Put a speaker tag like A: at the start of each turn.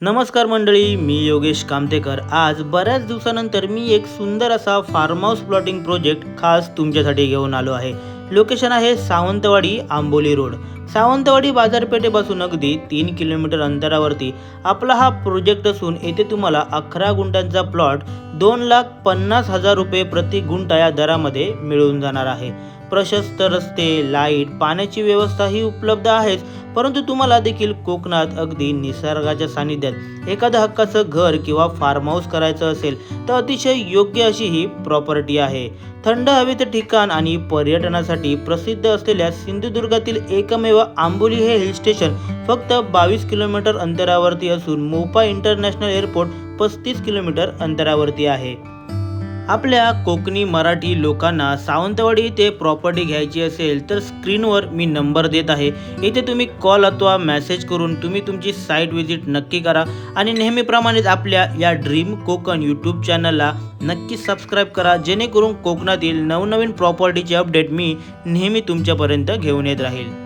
A: नमस्कार मंडळी, मी योगेश कामतेकर। आज बऱ्याच दिवसानंतर मी एक सुंदर असा फार्म हाऊस प्लॉटिंग प्रोजेक्ट खास तुमच्यासाठी घेऊन आलो आहे। लोकेशन आहे सावंतवाडी आंबोली रोड। सावंतवाडी बाजारपेठेपासून अगदी 3 किलोमीटर अंतरावरती आपला हा प्रोजेक्ट असून येथे तुम्हाला 11 गुंठांचा प्लॉट 2,50,000 रुपये प्रति गुंठा या दरामध्ये मिळून जाणार आहे। प्रशस्त रस्ते, लाईट, पाण्याची व्यवस्था ही उपलब्ध आहेच, परंतु तुम्हाला देखील कोकणात अगदी निसर्गाच्या सानिध्यात एखादं हक्काचं घर किंवा फार्म हाऊस करायचं असेल तर अतिशय योग्य अशी ही प्रॉपर्टी आहे। थंड हवेचं ठिकाण आणि पर्यटनासाठी प्रसिद्ध असलेल्या सिंधुदुर्गातील एकमेव आंबोली हे हिल स्टेशन फक्त 22 किलोमीटर अंतरावरती असून मोपा इंटरनॅशनल एअरपोर्ट 35 किलोमीटर अंतरावरती आहे। आपल्या कोकणी मराठी लोकांना सावंतवाडी येथे प्रॉपर्टी घ्यायची असेल तर स्क्रीनवर मी नंबर देत आहे, इथे तुम्ही कॉल अथवा मेसेज करून तुम्ही तुमची साईट व्हिजिट नक्की करा आणि नेहमीप्रमाणेच आपल्या या ड्रीम कोकण यूट्यूब चॅनलला नक्की सबस्क्राईब करा, जेणेकरून कोकणातील नवनवीन प्रॉपर्टीचे अपडेट मी नेहमी तुमच्यापर्यंत घेऊन येत राहील।